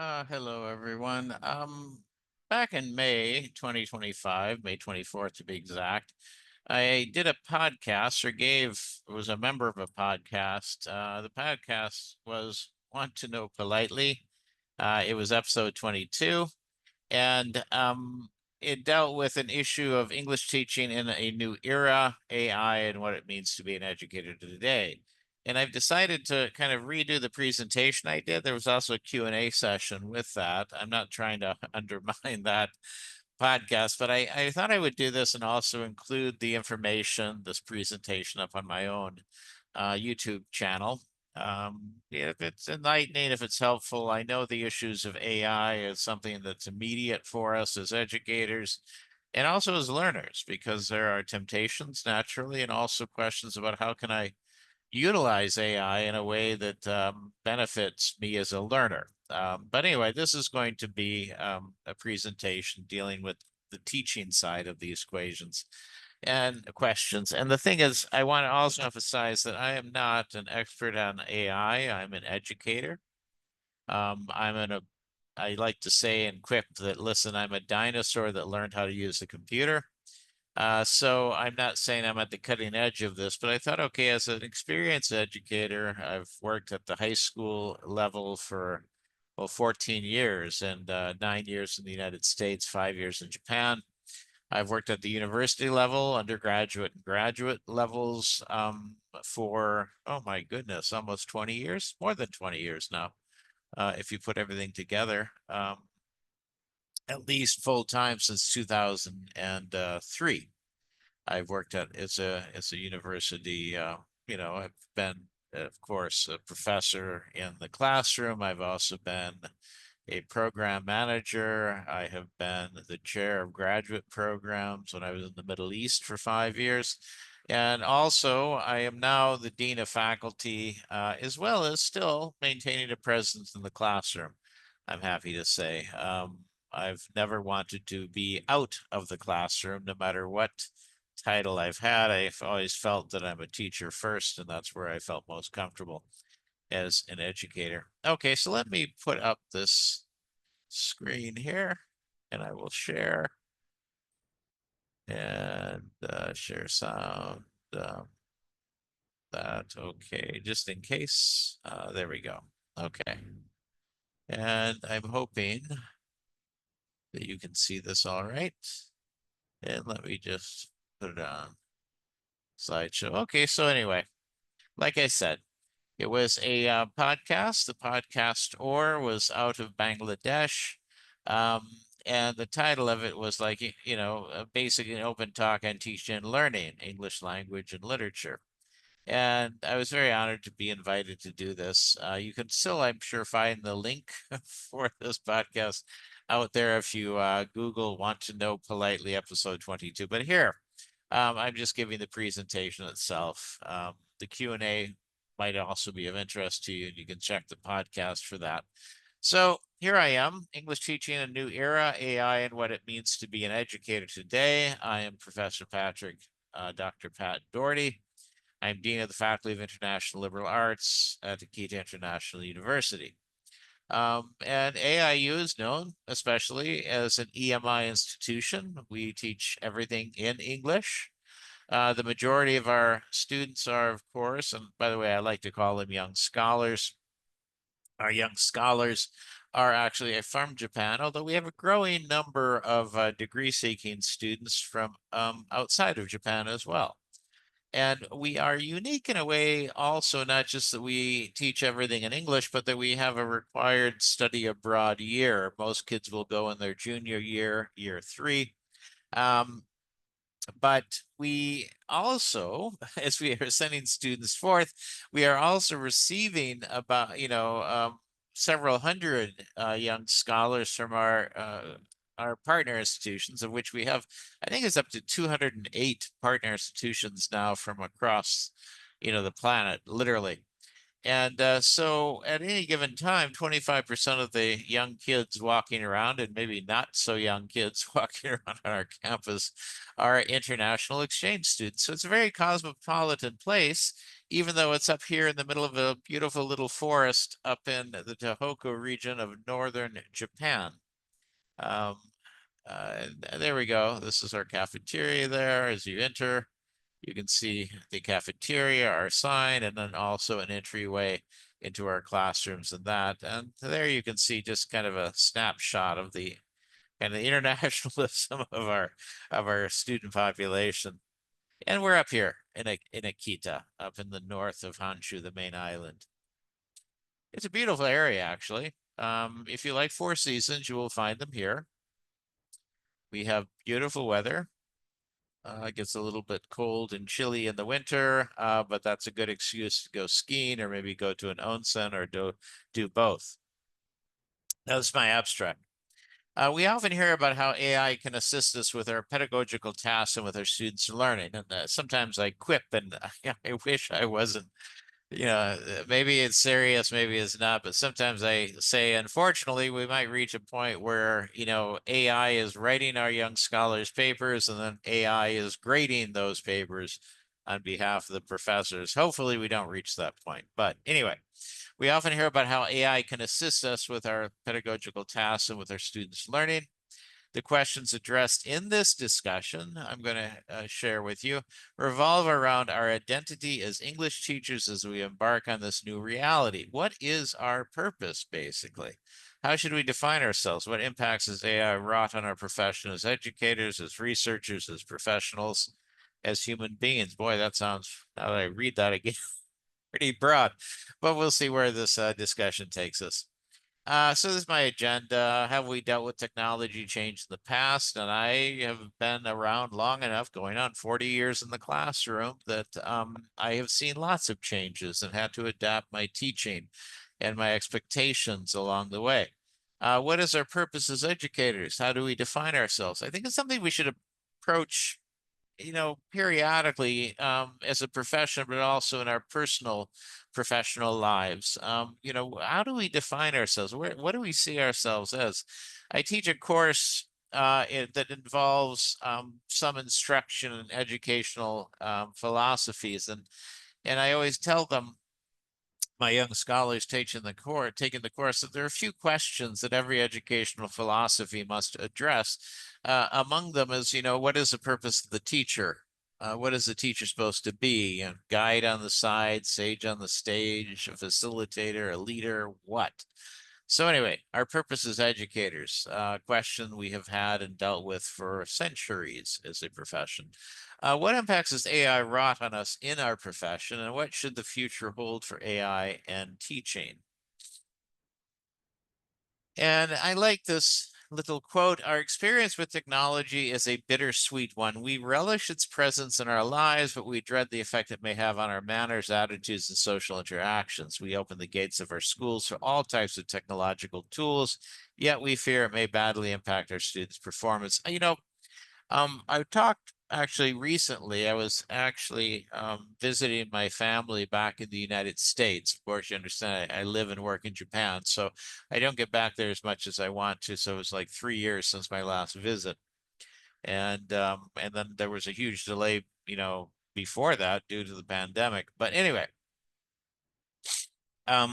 Hello, everyone. Back in May 2025, May 24th to be exact, I did a podcast was a member of a podcast. The podcast was Want to Know Politely. It was episode 22, and it dealt with an issue of English teaching in a new era, AI, and what it means to be an educator today. And I've decided to kind of redo the presentation I did. There was also a Q&A session with that. I'm not trying to undermine that podcast, but I thought I would do this and also include the information, this presentation up on my own YouTube channel. If it's enlightening, if it's helpful, I know the issues of AI is something that's immediate for us as educators and also as learners, because there are temptations naturally, and also questions about how can I utilize AI in a way that benefits me as a learner. But anyway, this is going to be a presentation dealing with the teaching side of these equations and questions. And the thing is, I want to also emphasize that I am not an expert on AI. I'm an educator. I'm in a, I like to say and quip that, listen, I'm a dinosaur that learned how to use a computer. So I'm not saying I'm at the cutting edge of this, but I thought, okay, as an experienced educator, I've worked at the high school level for, well, 14 years and 9 years in the United States, 5 years in Japan. I've worked at the university level, undergraduate and graduate levels for, oh my goodness, almost 20 years, more than 20 years now, if you put everything together, at least full time since 2003. I've worked at as a university. I've been, of course, a professor in the classroom. I've also been a program manager. I have been the chair of graduate programs when I was in the Middle East for 5 years. And also, I am now the dean of faculty, as well as still maintaining a presence in the classroom, I'm happy to say. I've never wanted to be out of the classroom, no matter what title I've had. I've always felt that I'm a teacher first, and that's where I felt most comfortable as an educator. Okay, so let me put up this screen here, and I will share and share sound. That okay, just in case. There we go. Okay, and I'm hoping that you can see this all right. And let me just put it on slideshow. Okay, so anyway, like I said, it was a podcast. The podcast or was out of Bangladesh. Um, and the title of it was like, basically an open talk on teaching and learning English language and literature. And I was very honored to be invited to do this. You can still, I'm sure, find the link for this podcast out there if you Google Want to Know Politely episode 22. But here, I'm just giving the presentation itself. The Q&A might also be of interest to you, and you can check the podcast for that. So here I am, English teaching a new era, AI and what it means to be an educator today. I am Professor Dr. Pat Doherty. I'm Dean of the Faculty of International Liberal Arts at Educator International University. And AIU is known especially as an EMI institution. We teach everything in English. The majority of our students are, of course, and by the way, I like to call them young scholars. Our young scholars are actually from Japan, although we have a growing number of degree-seeking students from outside of Japan as well. And we are unique in a way also, not just that we teach everything in English, but that we have a required study abroad year. Most kids will go in their junior year, year 3. But we also, as we are sending students forth, we are also receiving about, several hundred young scholars from our partner institutions, of which we have, I think it's up to 208 partner institutions now from across, the planet, literally. And so at any given time, 25% of the young kids walking around, and maybe not so young kids walking around on our campus, are international exchange students. So it's a very cosmopolitan place. even though it's up here in the middle of a beautiful little forest up in the Tohoku region of northern Japan. Um, and there we go. This is our cafeteria there. As you enter, you can see the cafeteria, our sign, and then also an entryway into our classrooms and that. And there you can see just kind of a snapshot of the kind of internationalism of our student population. And we're up here in Akita, up in the north of Honshu, the main island. It's a beautiful area, actually. If you like four seasons, you will find them here. We have beautiful weather. It gets a little bit cold and chilly in the winter, but that's a good excuse to go skiing or maybe go to an onsen or do both. That's my abstract. We often hear about how AI can assist us with our pedagogical tasks and with our students' learning. And sometimes I quip and I wish I wasn't, maybe it's serious, maybe it's not, but sometimes I say, unfortunately, we might reach a point where, AI is writing our young scholars' papers and then AI is grading those papers on behalf of the professors. Hopefully, we don't reach that point. But anyway, we often hear about how AI can assist us with our pedagogical tasks and with our students' learning. The questions addressed in this discussion, I'm going to share with you, revolve around our identity as English teachers as we embark on this new reality. What is our purpose, basically? How should we define ourselves? What impacts has AI wrought on our profession as educators, as researchers, as professionals, as human beings? Boy, that sounds, now that I read that again, pretty broad, but we'll see where this discussion takes us. So this is my agenda. Have we dealt with technology change in the past? And I have been around long enough, going on 40 years in the classroom, that I have seen lots of changes and had to adapt my teaching and my expectations along the way. What is our purpose as educators? How do we define ourselves? I think it's something we should approach periodically as a profession, but also in our personal professional lives. How do we define ourselves? What do we see ourselves as? I teach a course that involves some instruction and educational philosophies, and I always tell them, my young scholars taking the course, that there are a few questions that every educational philosophy must address. Among them is, what is the purpose of the teacher? What is the teacher supposed to be? A guide on the side, sage on the stage, a facilitator, a leader, what? So anyway, our purpose as educators, a question we have had and dealt with for centuries as a profession. What impacts has AI wrought on us in our profession, and what should the future hold for AI and teaching? And I like this little quote. Our experience with technology is a bittersweet one. We relish its presence in our lives, but we dread the effect it may have on our manners, attitudes, and social interactions. We open the gates of our schools for all types of technological tools, yet we fear it may badly impact our students' performance. I talked actually recently. I was actually visiting my family back in the United States. Of course, you understand I live and work in Japan, so I don't get back there as much as I want to. So it was like 3 years since my last visit, and then there was a huge delay, before that due to the pandemic. But anyway, I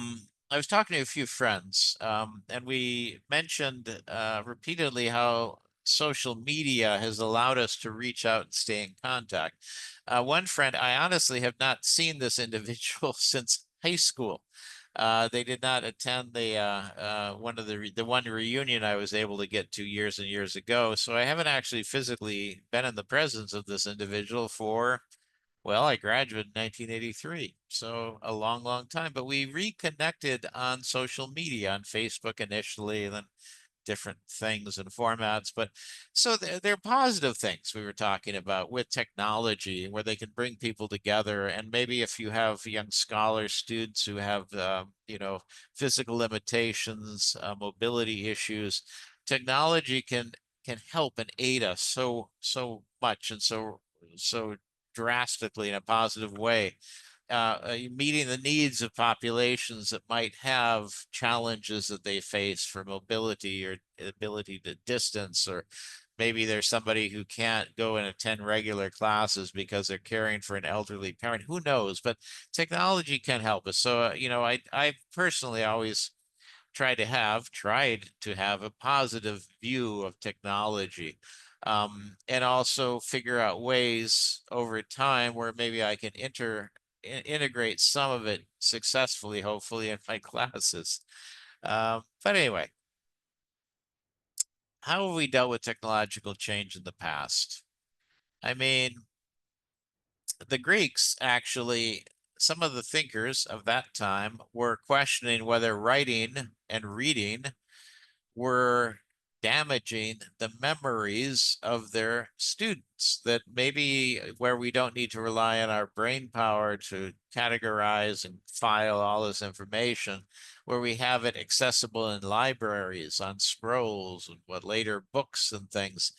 was talking to a few friends, and we mentioned repeatedly how social media has allowed us to reach out and stay in contact. One friend, I honestly have not seen this individual since high school. They did not attend the one reunion I was able to get to years and years ago, so I haven't actually physically been in the presence of this individual for, well, I graduated in 1983, so a long, long time. But we reconnected on social media, on Facebook initially, and then different things and formats. But so they're positive things we were talking about with technology, where they can bring people together. And maybe if you have young scholars, students who have, physical limitations, mobility issues, technology can help and aid us so much and so drastically in a positive way, meeting the needs of populations that might have challenges that they face for mobility or ability to distance or maybe there's somebody who can't go and attend regular classes because they're caring for an elderly parent. Who knows? But technology can help us. So, I personally always tried to have a positive view of technology, and also figure out ways over time where maybe I can integrate some of it successfully, hopefully, in my classes. But anyway, how have we dealt with technological change in the past? I mean, the Greeks actually, some of the thinkers of that time were questioning whether writing and reading were damaging the memories of their students. That maybe where we don't need to rely on our brain power to categorize and file all this information, where we have it accessible in libraries, on scrolls, and what later books and things.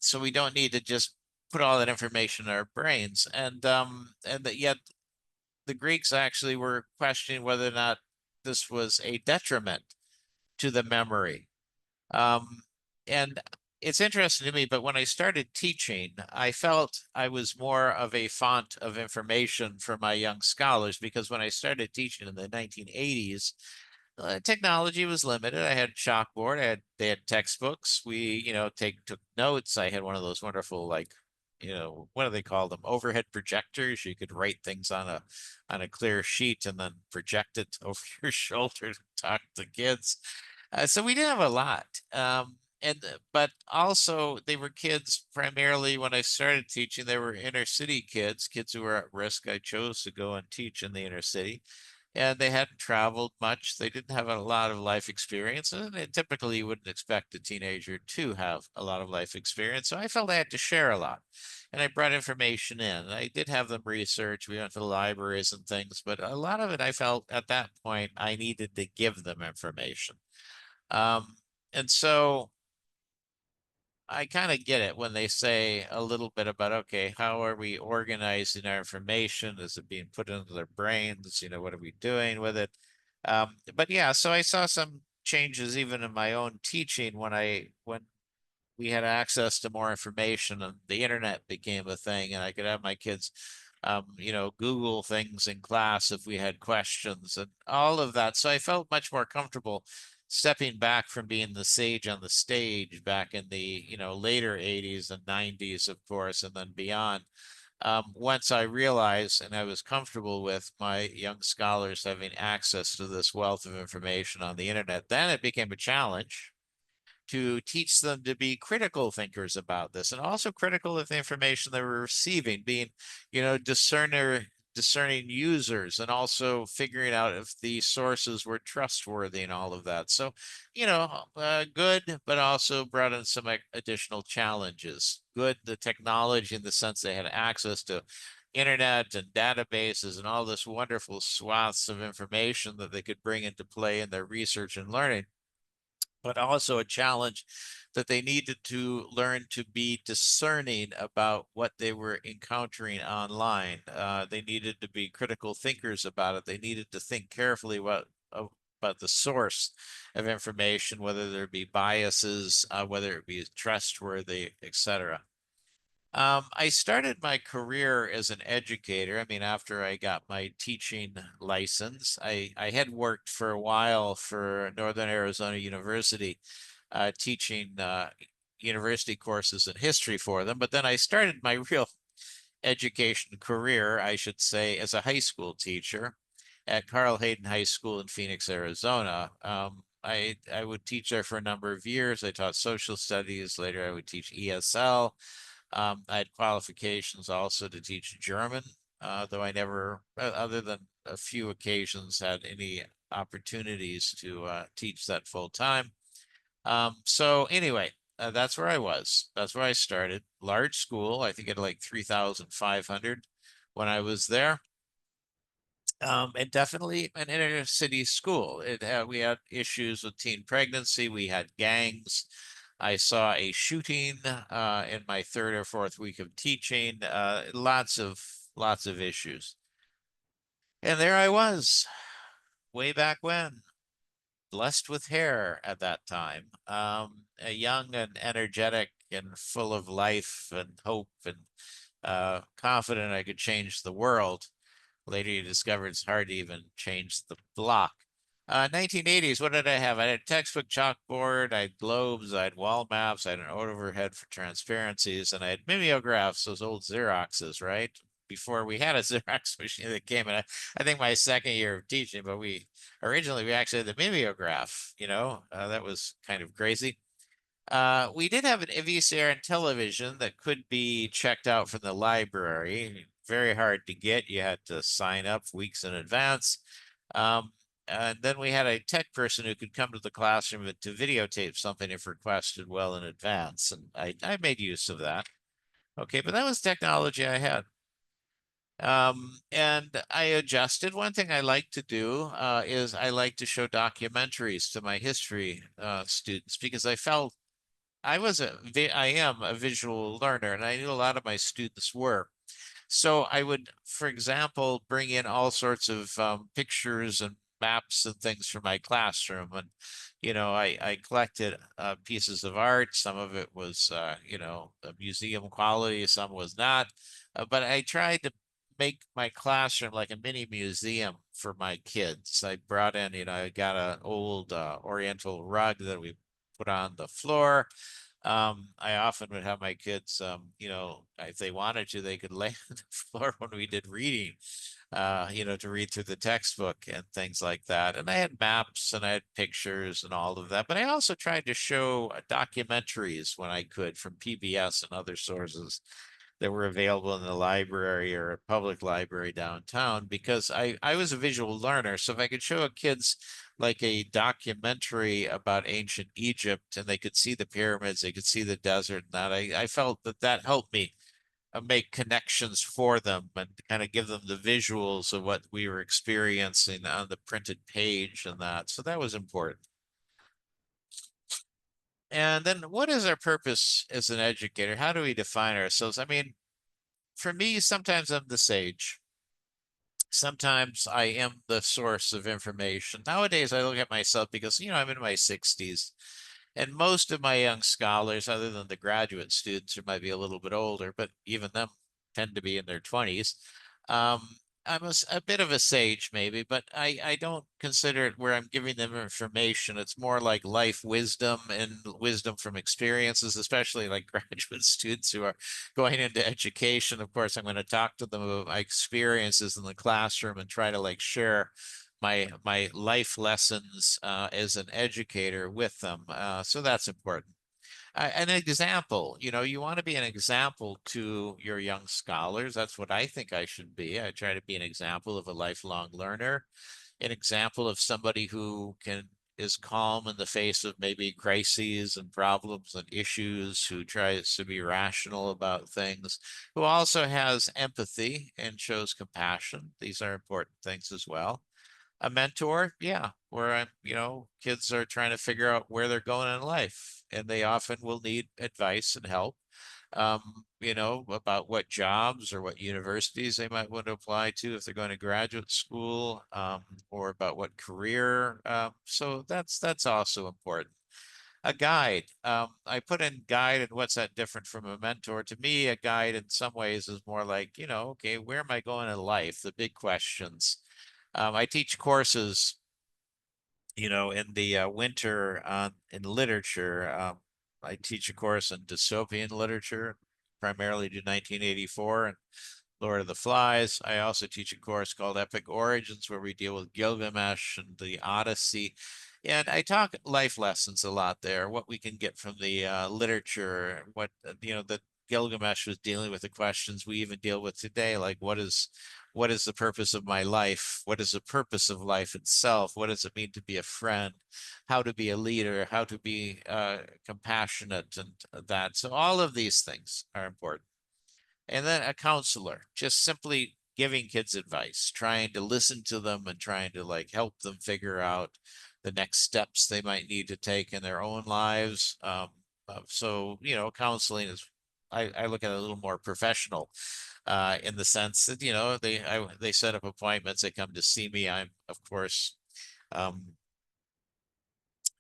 So we don't need to just put all that information in our brains. And that yet the Greeks actually were questioning whether or not this was a detriment to the memory. um, and it's interesting to me, but when I started teaching, I felt I was more of a font of information for my young scholars, because when I started teaching in the 1980s, technology was limited. I had chalkboard, they had textbooks. We, took notes. I had one of those wonderful, like, what do they call them? Overhead projectors. You could write things on a clear sheet and then project it over your shoulder to talk to kids. So we didn't have a lot. But also they were kids primarily when I started teaching, they were inner city kids who were at risk. I chose to go and teach in the inner city, and they hadn't traveled much. They didn't have a lot of life experience, and typically you wouldn't expect a teenager to have a lot of life experience. So I felt I had to share a lot, and I brought information in. I did have them research. We went to the libraries and things, but a lot of it I felt at that point I needed to give them information. Um, and so I kind of get it when they say a little bit about, okay, how are we organizing our information? Is it being put into their brains? What are we doing with it? But yeah, so I saw some changes even in my own teaching when we had access to more information and the internet became a thing, and I could have my kids, Google things in class if we had questions and all of that. So I felt much more comfortable stepping back from being the sage on the stage back in the, later 80s and 90s, of course, and then beyond. Once I realized and I was comfortable with my young scholars having access to this wealth of information on the internet, then it became a challenge to teach them to be critical thinkers about this, and also critical of the information they were receiving, being, discerning users, and also figuring out if the sources were trustworthy and all of that. So, good, but also brought in some additional challenges. Good, the technology in the sense they had access to internet and databases and all this wonderful swaths of information that they could bring into play in their research and learning, but also a challenge that they needed to learn to be discerning about what they were encountering online. They needed to be critical thinkers about it. They needed to think carefully about the source of information, whether there be biases, whether it be trustworthy, etc. I started my career as an educator. I mean, after I got my teaching license, I had worked for a while for Northern Arizona University, teaching university courses in history for them. But then I started my real education career, I should say, as a high school teacher at Carl Hayden High School in Phoenix, Arizona. I would teach there for a number of years. I taught social studies. Later, I would teach ESL. I had qualifications also to teach German, though I never, other than a few occasions, had any opportunities to teach that full time. So anyway, that's where I was. That's where I started. Large school. I think it had like 3,500 when I was there. And definitely an inner city school. We had issues with teen pregnancy. We had gangs. I saw a shooting in my third or fourth week of teaching. Lots of issues. And there I was, way back when, blessed with hair at that time, a young and energetic and full of life and hope and confident I could change the world. Later, you discover it's hard to even change the block. 1980s, what did I have? I had a textbook chalkboard, I had globes, I had wall maps, I had an overhead for transparencies, and I had mimeographs, those old Xeroxes, right? Before we had a Xerox machine that came in, I think my second year of teaching, but we actually had the mimeograph, that was kind of crazy. We did have an VCR and television that could be checked out from the library. Very hard to get. You had to sign up weeks in advance. Um, and then we had a tech person who could come to the classroom to videotape something if requested well in advance. And I made use of that. Okay, but that was technology I had. And I adjusted. One thing I like to do is I like to show documentaries to my history students because I am a visual learner, and I knew a lot of my students were. So I would, for example, bring in all sorts of pictures and maps and things from my classroom. And, I collected pieces of art. Some of it was, a museum quality, some was not. But I tried to make my classroom like a mini museum for my kids. I brought in, I got an old Oriental rug that we put on the floor. I often would have my kids, if they wanted to, they could lay on the floor when we did reading, to read through the textbook and things like that. And I had maps and I had pictures and all of that. But I also tried to show documentaries when I could from PBS and other sources that were available in the library or a public library downtown because I was a visual learner. So if I could show kids like a documentary about ancient Egypt and they could see the pyramids, they could see the desert and that, I felt that helped me make connections for them and kind of give them the visuals of what we were experiencing on the printed page and that. So that was important. And then what is our purpose as an educator? How do we define ourselves? I mean, for me, sometimes I'm the sage. Sometimes I am the source of information. Nowadays, I look at myself because, I'm in my 60s, and most of my young scholars, other than the graduate students who might be a little bit older, but even them tend to be in their 20s. Um, I'm a bit of a sage, maybe, but I don't consider it where I'm giving them information. It's more like life wisdom and wisdom from experiences, especially like graduate students who are going into education. Of course, I'm going to talk to them about my experiences in the classroom and try to like share my life lessons as an educator with them. So that's important. An example, you want to be an example to your young scholars. That's what I think I should be. I try to be an example of a lifelong learner, an example of somebody who is calm in the face of maybe crises and problems and issues, who tries to be rational about things, who also has empathy and shows compassion. These are important things as well. A mentor, yeah, where kids are trying to figure out where they're going in life, and they often will need advice and help, about what jobs or what universities they might want to apply to if they're going to graduate school, or about what career. So that's also important. A guide. I put in guide, and what's that different from a mentor? To me, a guide in some ways is more like, okay, where am I going in life? The big questions. I teach courses, in the winter in literature. I teach a course in dystopian literature, primarily to 1984 and Lord of the Flies. I also teach a course called Epic Origins, where we deal with Gilgamesh and the Odyssey. And I talk life lessons a lot there, what we can get from the literature, what, that Gilgamesh was dealing with the questions we even deal with today, like what is the purpose of my life? What is the purpose of life itself? What does it mean to be a friend? How to be a leader? How to be compassionate and that. So all of these things are important. And then a counselor, just simply giving kids advice, trying to listen to them and trying to like help them figure out the next steps they might need to take in their own lives. So, counseling is, I look at it a little more professional in the sense that, they set up appointments, they come to see me. I'm, of course, um,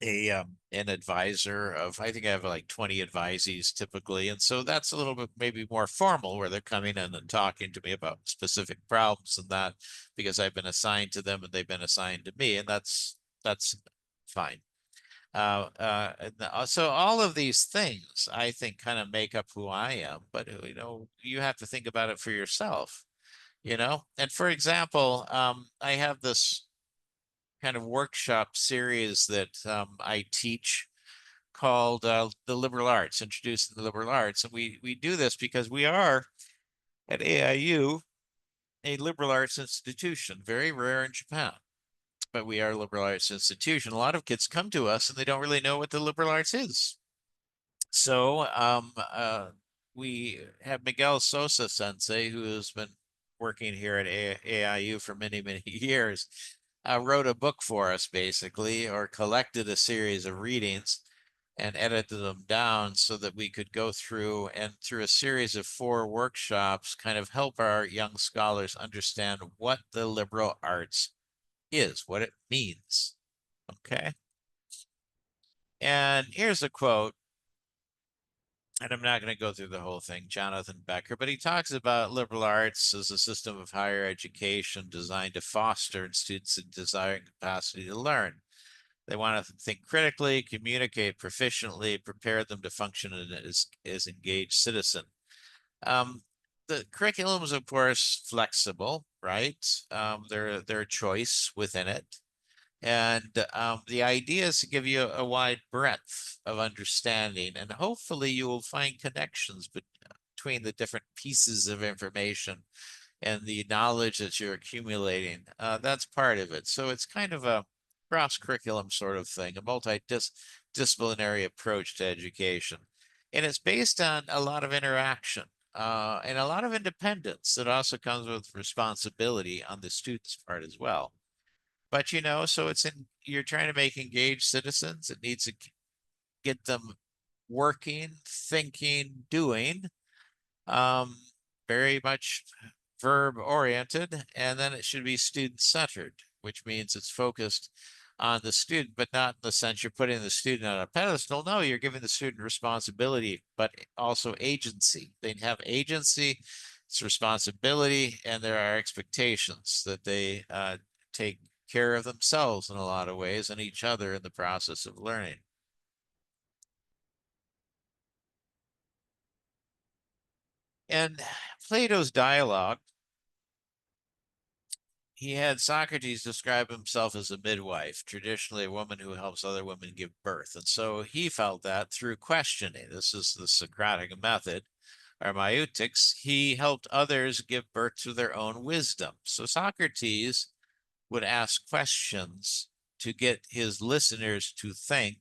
an advisor of, I think I have like 20 advisees typically. And so that's a little bit maybe more formal where they're coming in and talking to me about specific problems and that because I've been assigned to them and they've been assigned to me, and that's fine. So all of these things I think kind of make up who I am, but you have to think about it for yourself, And for example, I have this kind of workshop series that I teach called the liberal arts, introducing the liberal arts. And we do this because we are at AIU a liberal arts institution, very rare in Japan, but we are a liberal arts institution. A lot of kids come to us and they don't really know what the liberal arts is. So we have Miguel Sosa Sensei, who has been working here at AIU for many, many years, wrote a book for us basically, or collected a series of readings and edited them down so that we could go through and through a series of 4 workshops, kind of help our young scholars understand what the liberal arts is, what it means. Okay. And here's a quote, and I'm not going to go through the whole thing, Jonathan Becker, but he talks about liberal arts as a system of higher education designed to foster in students a desire and capacity to learn. They want to think critically, communicate proficiently, prepare them to function as engaged citizen. The curriculum is, of course, flexible, right? Their choice within it. And the idea is to give you a wide breadth of understanding, and hopefully you will find connections between the different pieces of information and the knowledge that you're accumulating. That's part of it. So it's kind of a cross-curriculum sort of thing, a multidisciplinary approach to education. And it's based on a lot of interaction and a lot of independence that also comes with responsibility on the student's part as well. But so you're trying to make engaged citizens. It needs to get them working, thinking, doing, um, very much verb oriented, and then it should be student centered, which means it's focused on the student, but not in the sense you're putting the student on a pedestal. No, you're giving the student responsibility, but also agency. They have agency, it's responsibility, and there are expectations that they take care of themselves in a lot of ways and each other in the process of learning. And Plato's dialogue, he had Socrates describe himself as a midwife, traditionally a woman who helps other women give birth. And so he felt that through questioning, this is the Socratic method, hermeneutics, he helped others give birth to their own wisdom. So Socrates would ask questions to get his listeners to think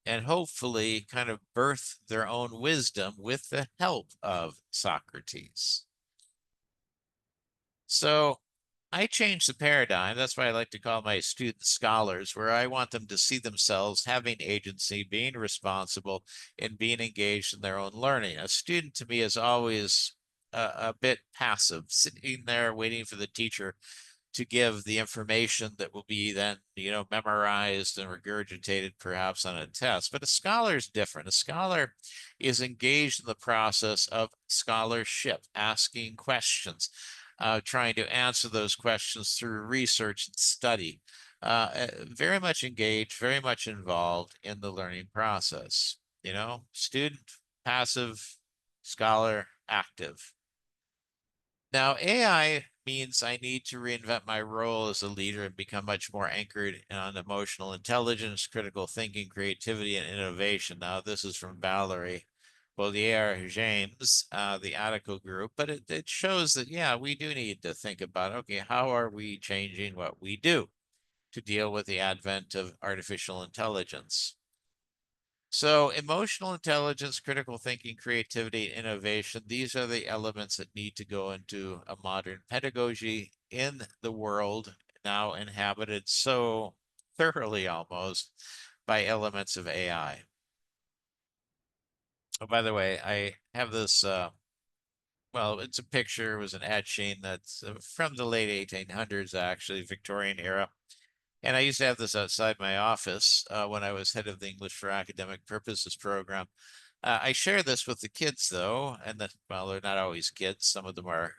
and hopefully kind of birth their own wisdom with the help of Socrates. So I changed the paradigm. That's why I like to call my students scholars, where I want them to see themselves having agency, being responsible, and being engaged in their own learning. A student to me is always a bit passive, sitting there waiting for the teacher to give the information that will be then, memorized and regurgitated perhaps on a test. But a scholar is different. A scholar is engaged in the process of scholarship, asking questions, trying to answer those questions through research and study. Very much engaged, very much involved in the learning process. Student, passive, scholar, active. Now, AI means I need to reinvent my role as a leader and become much more anchored on emotional intelligence, critical thinking, creativity, and innovation. Now, this is from Valerie Bollier James, the article group, but it shows that, yeah, we do need to think about, okay, how are we changing what we do to deal with the advent of artificial intelligence? So emotional intelligence, critical thinking, creativity, innovation, these are the elements that need to go into a modern pedagogy in the world now inhabited so thoroughly almost by elements of AI. Oh, by the way, I have this, well, it's a picture, it was an etching that's from the late 1800s, actually, Victorian era. And I used to have this outside my office when I was head of the English for Academic Purposes program. I share this with the kids though, and well, they're not always kids. Some of them are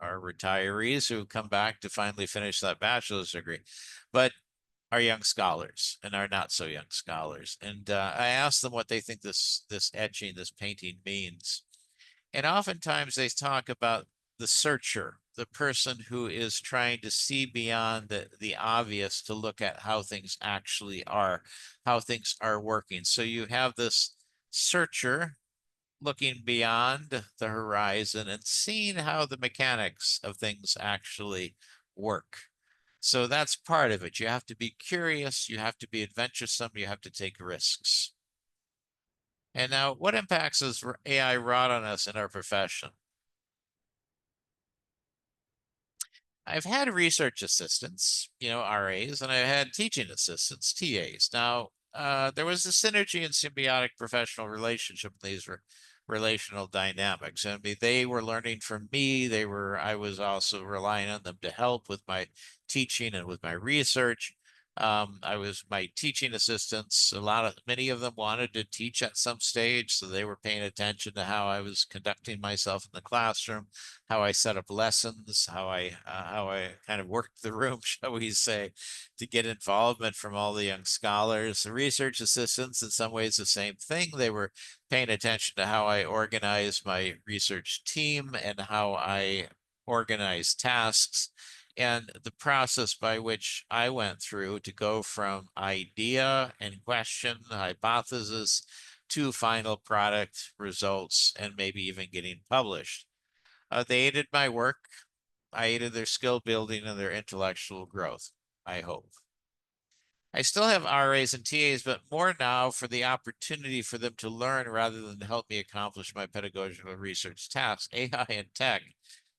retirees who come back to finally finish that bachelor's degree, but are young scholars and are not so young scholars. And I ask them what they think this etching, this painting means. And oftentimes they talk about the searcher, the person who is trying to see beyond the obvious to look at how things actually are, how things are working. So you have this searcher looking beyond the horizon and seeing how the mechanics of things actually work. So that's part of it. You have to be curious, you have to be adventuresome, you have to take risks. And now, what impacts has AI wrought on us in our profession? I've had research assistants, RAs, and I had teaching assistants, TAs. Now, there was a synergy and symbiotic professional relationship in these relational dynamics. I mean, they were learning from me. I was also relying on them to help with my teaching and with my research. I was my teaching assistants. Many of them wanted to teach at some stage, so they were paying attention to how I was conducting myself in the classroom, how I set up lessons, how I kind of worked the room, shall we say, to get involvement from all the young scholars. The research assistants, in some ways, the same thing. They were paying attention to how I organize my research team and how I organize tasks and the process by which I went through to go from idea and question, hypothesis, to final product results, and maybe even getting published. They aided my work. I aided their skill building and their intellectual growth, I hope. I still have RAs and TAs, but more now for the opportunity for them to learn rather than help me accomplish my pedagogical research tasks. AI and tech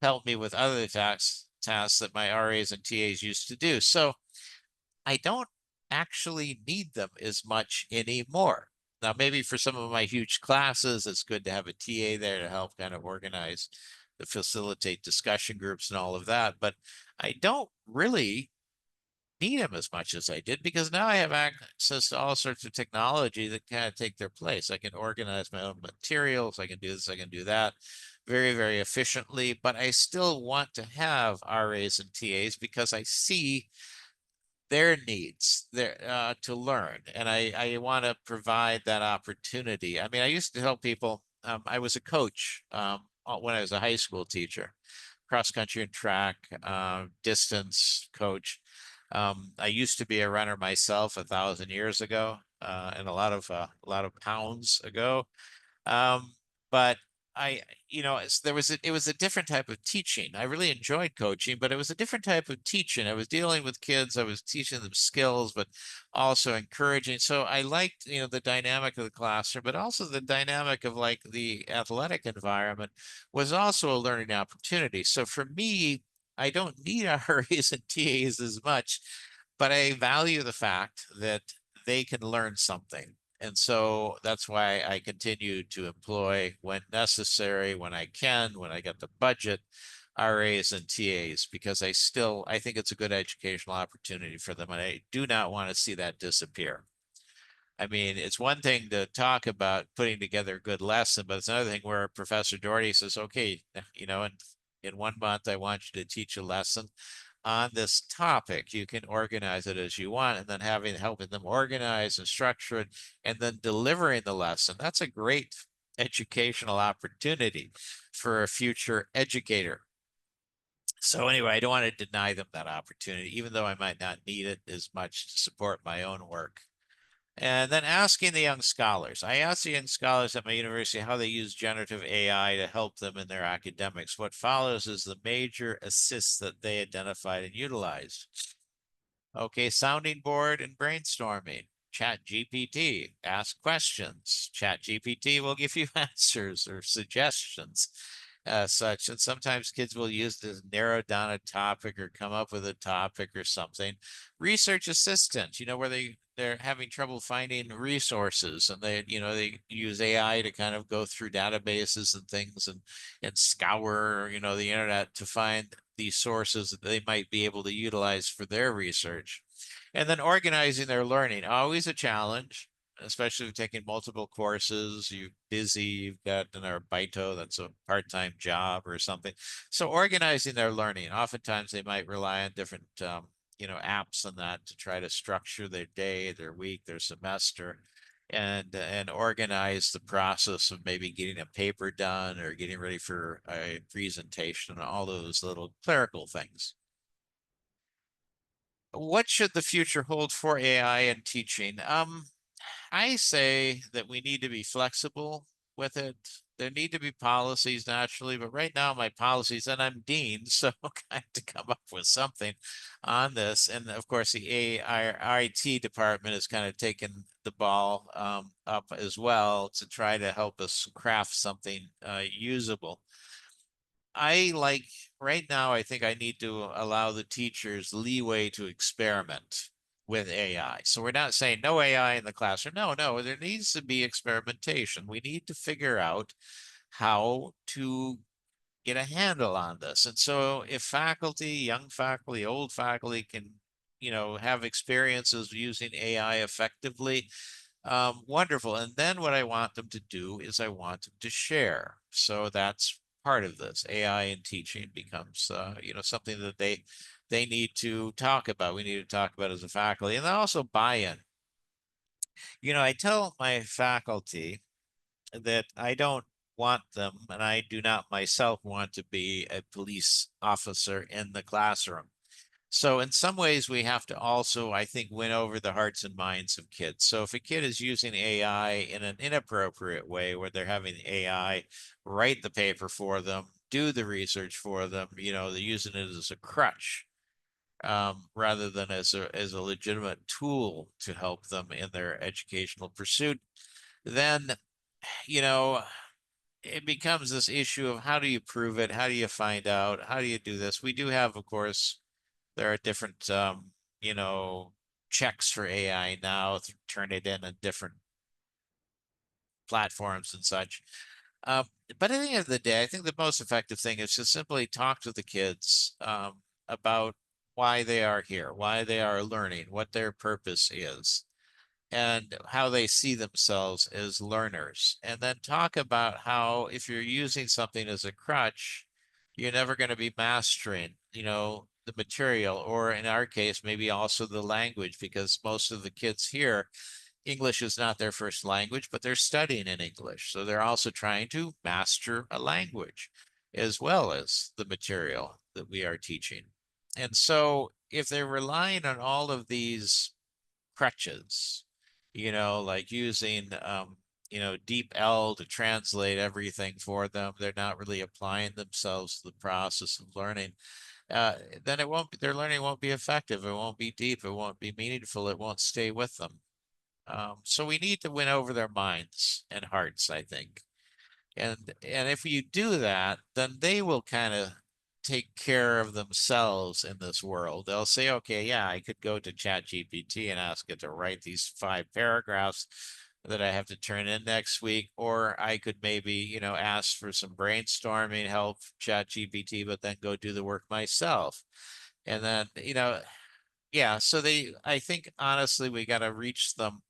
help me with other tasks that my RAs and TAs used to do. So I don't actually need them as much anymore. Now, maybe for some of my huge classes, it's good to have a TA there to help kind of organize, to facilitate discussion groups and all of that. But I don't really need them as much as I did because now I have access to all sorts of technology that kind of take their place. I can organize my own materials. I can do this, I can do that very, very efficiently. But I still want to have RAs and TAs because I see their needs to learn, and I want to provide that opportunity. I mean, I used to tell people I was a coach when I was a high school teacher, cross country and track, distance coach. I used to be a runner myself 1,000 years ago, and a lot of pounds ago. Um, but it was a different type of teaching. I really enjoyed coaching, but it was a different type of teaching. I was dealing with kids. I was teaching them skills, but also encouraging. So I liked, the dynamic of the classroom, but also the dynamic of like the athletic environment was also a learning opportunity. So for me, I don't need RAs and TAs as much, but I value the fact that they can learn something. And so that's why I continue to employ when necessary, when I can, when I get the budget, RAs and TAs, because I think it's a good educational opportunity for them. And I do not want to see that disappear. I mean, it's one thing to talk about putting together a good lesson, but it's another thing where Professor Doherty says, okay, in 1 month, I want you to teach a lesson on this topic. You can organize it as you want, and then helping them organize and structure it, and then delivering the lesson. That's a great educational opportunity for a future educator. So anyway, I don't want to deny them that opportunity, even though I might not need it as much to support my own work. And then asking the young scholars. I asked the young scholars at my university how they use generative AI to help them in their academics. What follows is the major assists that they identified and utilized. Okay, sounding board and brainstorming. Chat GPT, ask questions. Chat GPT will give you answers or suggestions, such. And sometimes kids will use to narrow down a topic or come up with a topic or something. Research assistant, where they're having trouble finding resources, and they use AI to kind of go through databases and things and scour, the internet to find these sources that they might be able to utilize for their research. And then organizing their learning, always a challenge, especially if you're taking multiple courses, you're busy, you've got an arbito, that's a part-time job or something. So organizing their learning, oftentimes they might rely on different apps and that to try to structure their day, their week, their semester, and organize the process of maybe getting a paper done or getting ready for a presentation and all those little clerical things. What should the future hold for AI in teaching? I say that we need to be flexible with it. There need to be policies naturally, but right now my policies, and I'm dean, so I have to come up with something on this. And of course, the AIT department has kind of taken the ball up as well to try to help us craft something usable. I like right now, I think I need to allow the teachers leeway to experiment with AI. So we're not saying no AI in the classroom. No, no, there needs to be experimentation. We need to figure out how to get a handle on this. And so if faculty, young faculty, old faculty can, have experiences using AI effectively, wonderful. And then what I want them to do is I want them to share. So that's part of this. AI in teaching becomes, something that they need to talk about. We need to talk about as a faculty, and then also buy-in. I tell my faculty that I don't want them, and I do not myself want to be a police officer in the classroom. So in some ways, we have to also, I think, win over the hearts and minds of kids. So if a kid is using AI in an inappropriate way, where they're having AI write the paper for them, do the research for them, they're using it as a crutch rather than as a legitimate tool to help them in their educational pursuit, then you know it becomes this issue of how do you prove it? How do you find out? How do you do this? We do have, of course, there are different, you know, checks for AI now, turn it in different platforms and such. Uh, but at the end of the day, I think the most effective thing is to simply talk to the kids about why they are here, why they are learning, what their purpose is, and how they see themselves as learners. And then talk about how if you're using something as a crutch, you're never going to be mastering, the material, or in our case, maybe also the language, because most of the kids here, English is not their first language, but they're studying in English. So they're also trying to master a language as well as the material that we are teaching. And so if they're relying on all of these crutches, like using, deep L to translate everything for them, they're not really applying themselves to the process of learning. Uh, then their learning won't be effective. It won't be deep. It won't be meaningful. It won't stay with them. So we need to win over their minds and hearts, I think. And if you do that, then they will kind of take care of themselves in this world. They'll say, okay, yeah, I could go to ChatGPT and ask it to write these 5 paragraphs that I have to turn in next week, or I could maybe, ask for some brainstorming help from ChatGPT, but then go do the work myself. And then, yeah, so I think honestly, we got to reach them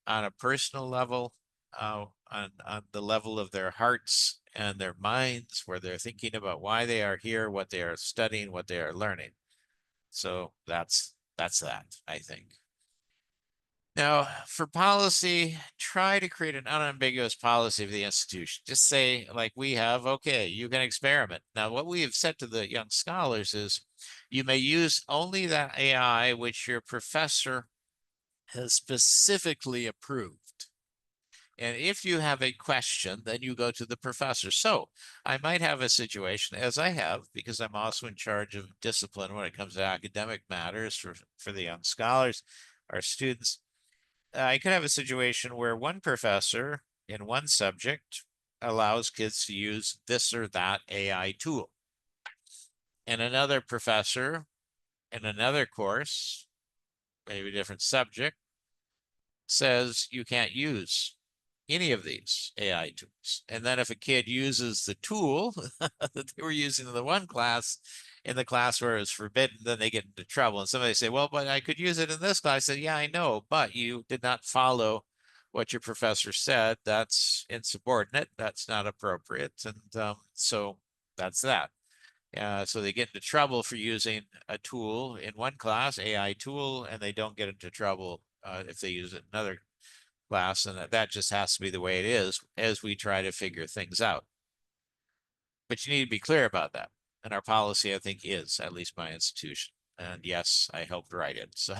on a personal level, on the level of their hearts and their minds, where they're thinking about why they are here, what they are studying, what they are learning. So that's that, I think. Now, for policy, try to create an unambiguous policy of the institution. Just say, like we have, okay, you can experiment. Now, what we have said to the young scholars is you may use only that AI which your professor has specifically approved. And if you have a question, then you go to the professor. So I might have a situation, as I have, because I'm also in charge of discipline when it comes to academic matters for the young scholars, our students. I could have a situation where one professor in one subject allows kids to use this or that AI tool, and another professor in another course, maybe a different subject, says you can't use any of these AI tools. And then if a kid uses the tool that they were using in the one class, in the class where it's forbidden, then they get into trouble. And somebody say, well, but I could use it in this class. I said, yeah, I know, but you did not follow what your professor said. That's insubordinate. That's not appropriate. And so that's that. So they get into trouble for using a tool in one class, AI tool, and they don't get into trouble if they use it in another class. And that just has to be the way it is as we try to figure things out. But you need to be clear about that. And our policy, I think, is, at least my institution. And yes, I helped write it. So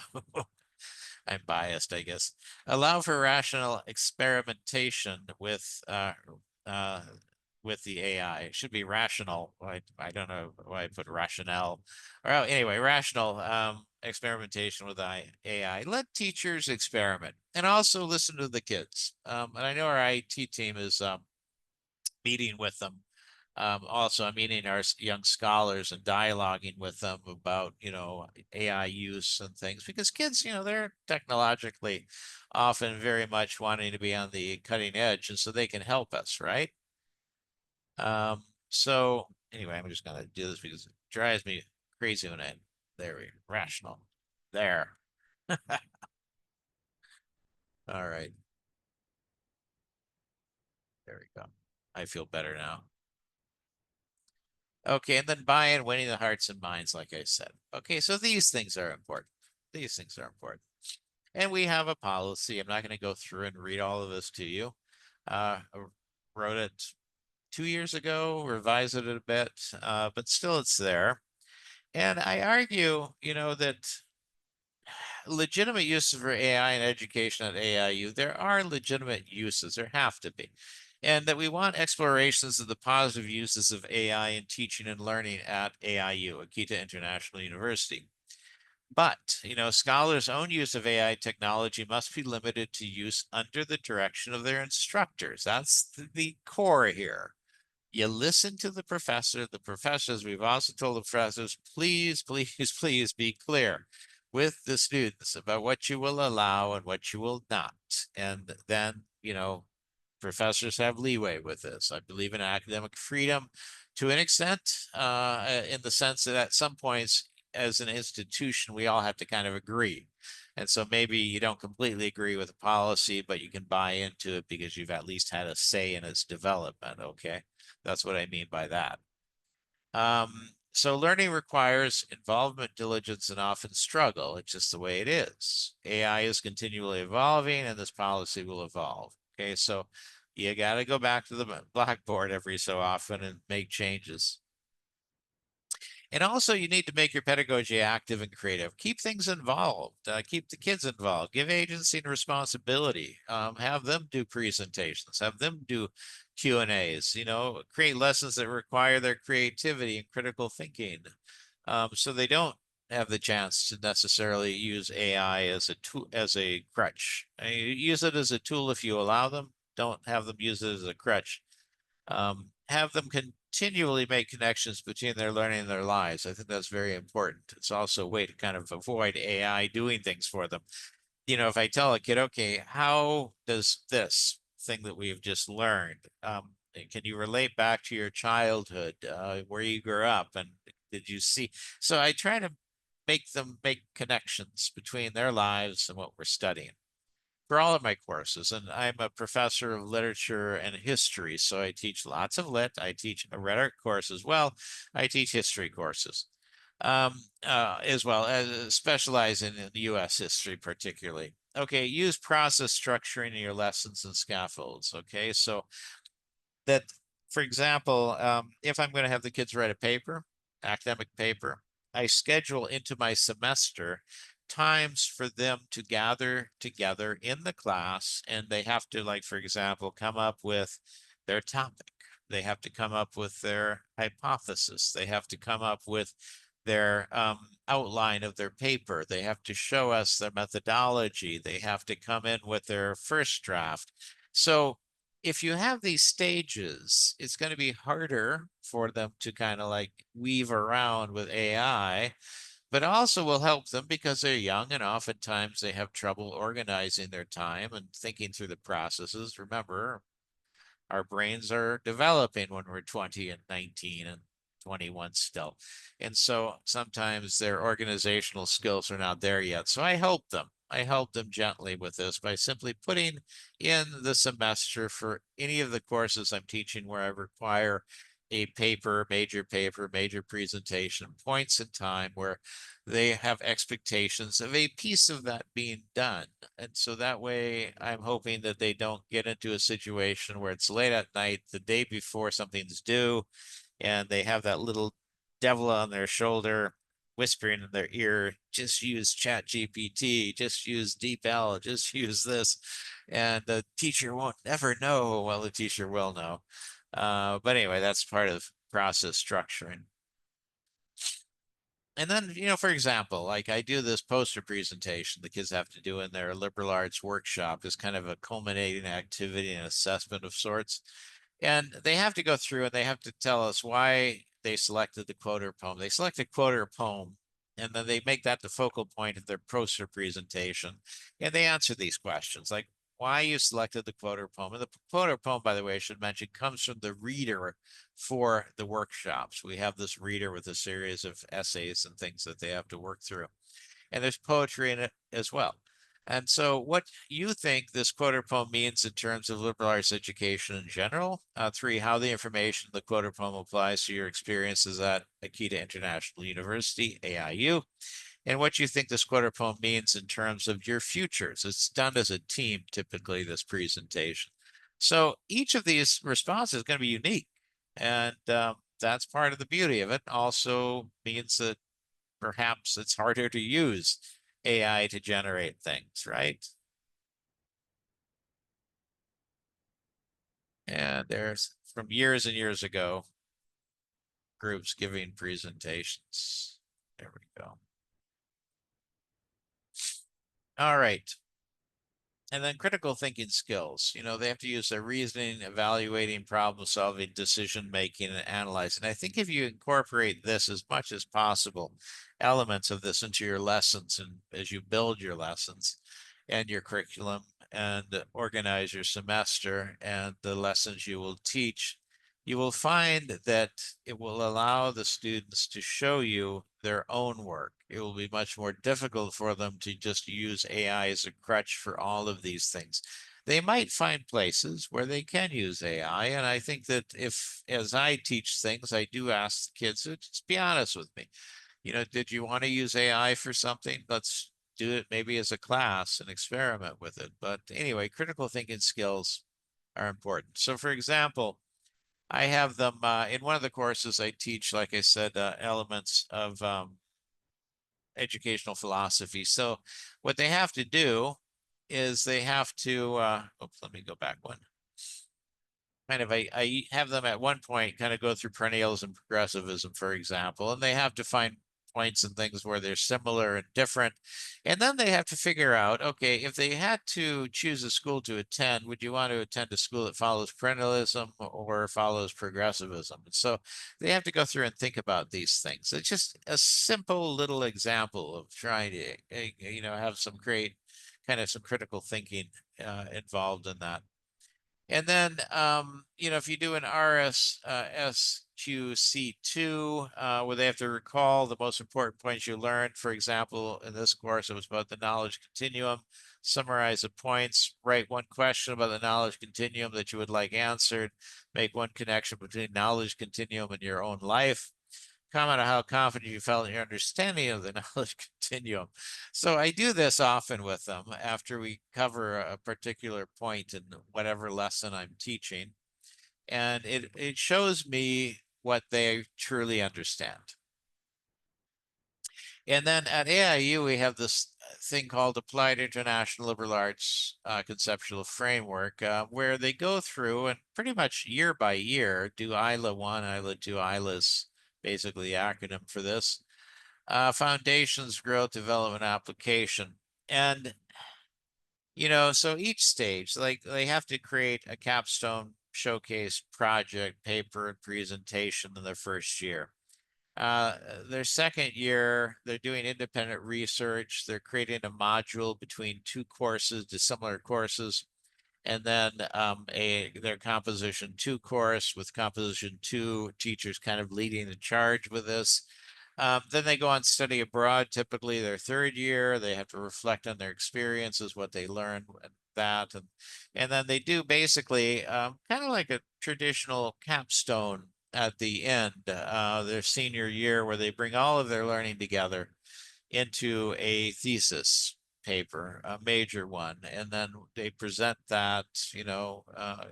I'm biased, I guess. Allow for rational experimentation uh, with the AI. It should be rational. I don't know why I put rationale. Or anyway, rational experimentation with AI. Let teachers experiment and also listen to the kids. And I know our IT team is meeting with them. Also, I'm meeting our young scholars and dialoguing with them about, AI use and things because kids, they're technologically often very much wanting to be on the cutting edge, and so they can help us, right? So anyway, I'm just gonna do this because it drives me crazy when there we rational. There. All right, there we go. I feel better now. Okay, and then buy-in, winning the hearts and minds, like I said. Okay, so these things are important. These things are important. And we have a policy. I'm not going to go through and read all of this to you. I wrote it 2 years ago, revised it a bit, but still it's there. And I argue, that legitimate uses for AI in education at AIU, there are legitimate uses, there have to be. And that we want explorations of the positive uses of AI in teaching and learning at AIU, Akita International University. But, scholars' own use of AI technology must be limited to use under the direction of their instructors. That's the core here. You listen to the professor. The professors, we've also told the professors, please, please, please be clear with the students about what you will allow and what you will not. And then, professors have leeway with this. I believe in academic freedom to an extent, in the sense that at some points, as an institution, we all have to kind of agree. And so maybe you don't completely agree with the policy, but you can buy into it because you've at least had a say in its development. Okay. That's what I mean by that. So learning requires involvement, diligence, and often struggle. It's just the way it is. AI is continually evolving and this policy will evolve. Okay, so you got to go back to the blackboard every so often and make changes. And also, you need to make your pedagogy active and creative. Keep things involved. Keep the kids involved. Give agency and responsibility. Have them do presentations. Have them do Q&As. Create lessons that require their creativity and critical thinking. So they don't have the chance to necessarily use AI as a tool, as a crutch. Use it as a tool if you allow them. Don't have them use it as a crutch. Have them continually make connections between their learning and their lives. I think that's very important. It's also a way to kind of avoid AI doing things for them. If I tell a kid, okay, how does this thing that we've just learned, can you relate back to your childhood, where you grew up, and did you see? So I try to make them make connections between their lives and what we're studying for all of my courses. And I'm a professor of literature and history. So I teach lots of lit. I teach a rhetoric course as well. I teach history courses as well as specializing in US history, particularly. Okay, use process structuring in your lessons and scaffolds. Okay, so that, for example, if I'm going to have the kids write a paper, academic paper, I schedule into my semester times for them to gather together in the class, and they have to, like, for example, come up with their topic. They have to come up with their hypothesis. They have to come up with their outline of their paper. They have to show us their methodology. They have to come in with their first draft. So if you have these stages, it's going to be harder for them to kind of like weave around with AI but also will help them because they're young and oftentimes they have trouble organizing their time and thinking through the processes. Remember, our brains are developing when we're 20 and 19 and 21 still. And so sometimes their organizational skills are not there yet. So I help them. I help them gently with this by simply putting in the semester for any of the courses I'm teaching where I require a paper, major presentation, points in time where they have expectations of a piece of that being done. And so that way, I'm hoping that they don't get into a situation where it's late at night, the day before something's due, and they have that little devil on their shoulder whispering in their ear, just use Chat GPT, just use DeepL, just use this. And the teacher won't ever know. Well, the teacher will know. But anyway, that's part of process structuring. And then, for example, like I do this poster presentation the kids have to do in their liberal arts workshop is kind of a culminating activity and assessment of sorts. And they have to go through and they have to tell us why they selected the quote or poem. They select a quote or poem, and then they make that the focal point of their poster presentation. And they answer these questions like why you selected the quote or poem. And the quote or poem, by the way, I should mention, comes from the reader for the workshops. We have this reader with a series of essays and things that they have to work through. And there's poetry in it as well. And so, what you think this quote or poem means in terms of liberal arts education in general? Three, how the information in the quote or poem applies to your experiences at Akita International University, AIU, and what you think this quote or poem means in terms of your futures. It's done as a team, typically, this presentation. So, each of these responses is going to be unique. And that's part of the beauty of it. Also means that perhaps it's harder to use AI to generate things, right? And there's from years and years ago, groups giving presentations. There we go. All right. And then critical thinking skills. They have to use their reasoning, evaluating, problem solving, decision making, and analyzing. I think if you incorporate this as much as possible, elements of this into your lessons and as you build your lessons and your curriculum and organize your semester and the lessons you will teach, you will find that it will allow the students to show you their own work. It will be much more difficult for them to just use AI as a crutch for all of these things. They might find places where they can use AI. And I think that if, as I teach things, I do ask the kids to just be honest with me. Did you want to use AI for something? Let's do it maybe as a class and experiment with it. But anyway, critical thinking skills are important. So, for example, I have them in one of the courses I teach, like I said, elements of educational philosophy. So what they have to do is they have to, oops, let me go back one. I have them at one point kind of go through perennials and progressivism, for example, and they have to find points and things where they're similar and different. And then they have to figure out, okay, if they had to choose a school to attend, would you want to attend a school that follows perennialism or follows progressivism? And so they have to go through and think about these things. It's just a simple little example of trying to, have some great kind of some critical thinking involved in that. And then, if you do an SQC2, where they have to recall the most important points you learned, for example, in this course, it was about the knowledge continuum, summarize the points, write one question about the knowledge continuum that you would like answered, make one connection between knowledge continuum and your own life, comment on how confident you felt in your understanding of the knowledge continuum. So I do this often with them after we cover a particular point in whatever lesson I'm teaching. And it shows me what they truly understand. And then at AIU, we have this thing called Applied International Liberal Arts Conceptual Framework, where they go through and pretty much year by year do ILA 1, ILA 2, ILA's basically the acronym for this, foundations, growth, development, application. And, so each stage, like they have to create a capstone showcase project, paper, and presentation in their first year. Their second year, they're doing independent research. They're creating a module between two courses, dissimilar courses, and then their composition two course with composition two teachers kind of leading the charge with this. Then they go on study abroad. Typically, their third year, they have to reflect on their experiences, what they learned, and that, and then they do basically kind of like a traditional capstone at the end, their senior year, where they bring all of their learning together into a thesis paper, a major one, and then they present that,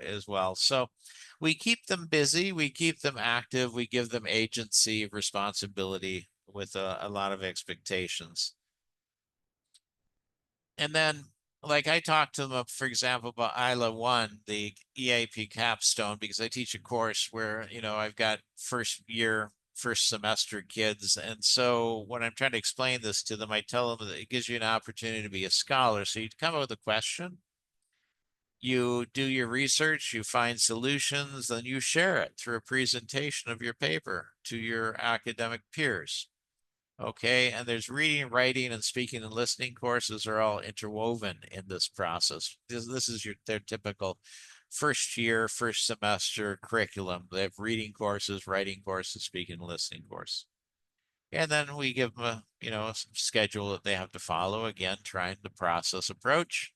as well. So we keep them busy, we keep them active, we give them agency, responsibility with a lot of expectations. And then, like I talked to them, for example, about ILA 1, the EAP capstone, because I teach a course where, I've got first year, first semester kids. And so when I'm trying to explain this to them, I tell them that it gives you an opportunity to be a scholar. So you come up with a question, you do your research, you find solutions, then you share it through a presentation of your paper to your academic peers. Okay, and there's reading, writing, and speaking and listening courses are all interwoven in this process. This is their typical first year, first semester curriculum. They have reading courses, writing courses, speaking and listening course. And then we give them a schedule that they have to follow, again, trying the process approach.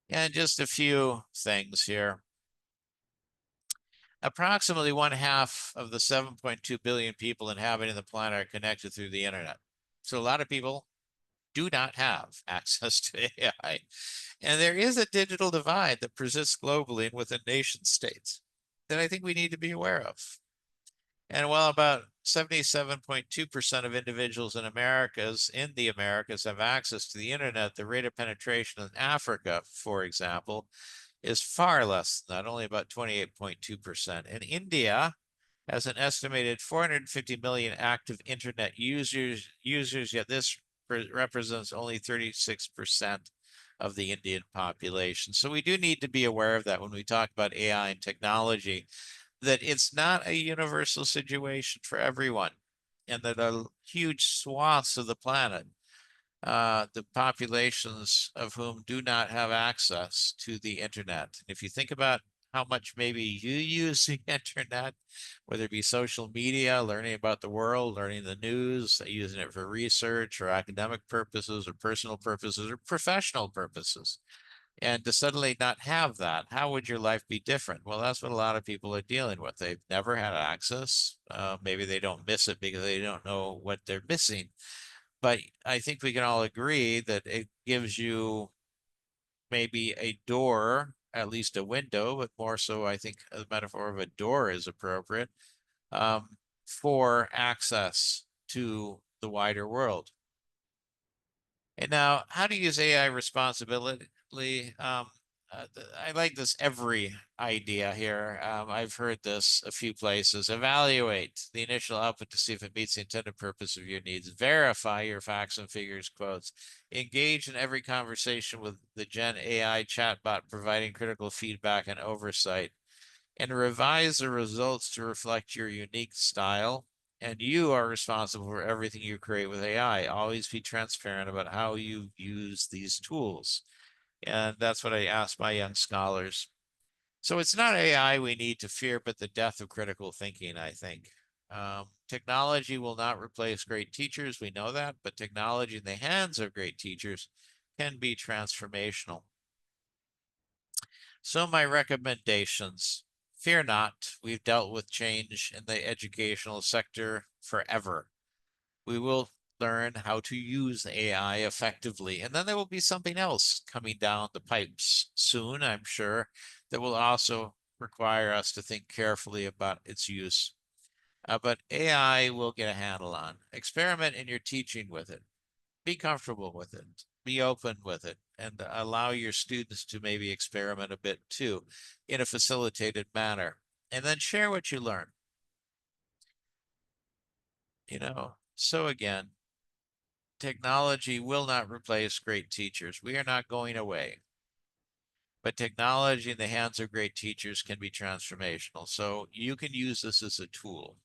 And just a few things here. Approximately 1/2 of the 7.2 billion people inhabiting the planet are connected through the internet. So a lot of people do not have access to AI. And there is a digital divide that persists globally and within nation states that I think we need to be aware of. And while about 77.2% of individuals in the Americas have access to the internet, the rate of penetration in Africa, for example, is far less than that, only about 28.2%. And India has an estimated 450 million active internet users, yet this represents only 36% of the Indian population. So we do need to be aware of that when we talk about AI and technology, that it's not a universal situation for everyone, and that a huge swaths of the planet, the populations of whom do not have access to the internet. If you think about how much maybe you use the internet, whether it be social media, learning about the world, learning the news, using it for research or academic purposes or personal purposes or professional purposes, and to suddenly not have that, how would your life be different? Well, that's what a lot of people are dealing with. They've never had access. Maybe they don't miss it because they don't know what they're missing. But I think we can all agree that it gives you maybe a door, at least a window, but more so, I think the metaphor of a door is appropriate, for access to the wider world. And now, how to use AI responsibly? I like this every idea here. I've heard this a few places. Evaluate the initial output to see if it meets the intended purpose of your needs. Verify your facts and figures, quotes. Engage in every conversation with the Gen AI chatbot, providing critical feedback and oversight. And revise the results to reflect your unique style. And you are responsible for everything you create with AI. Always be transparent about how you use these tools. And that's what I ask my young scholars. So it's not AI we need to fear, but the death of critical thinking, I think. Technology will not replace great teachers. We know that, but technology in the hands of great teachers can be transformational. So my recommendations: fear not. We've dealt with change in the educational sector forever. We will learn how to use AI effectively. And then there will be something else coming down the pipes soon, I'm sure, that will also require us to think carefully about its use. But AI will get a handle on. Experiment in your teaching with it. Be comfortable with it. Be open with it, and allow your students to maybe experiment a bit too in a facilitated manner. And then share what you learn. So again, technology will not replace great teachers. We are not going away. But technology in the hands of great teachers can be transformational. So you can use this as a tool.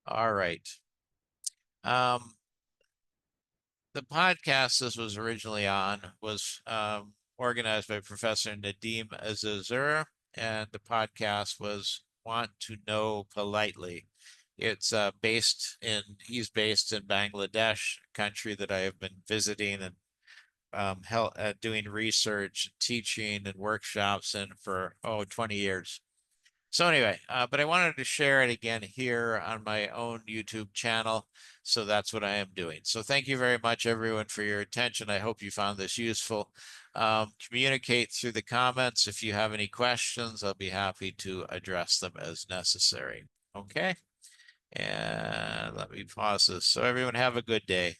All right. Um, the podcast this was originally on was organized by Professor Nadim Azazur, and the podcast was Want to Know Politely. It's he's based in Bangladesh, a country that I have been visiting and doing research, teaching, and workshops in for 20 years. So anyway, but I wanted to share it again here on my own YouTube channel. So that's what I am doing. So thank you very much, everyone, for your attention. I hope you found this useful. Communicate through the comments. If you have any questions, I'll be happy to address them as necessary. Okay. And let me pause this. So everyone have a good day.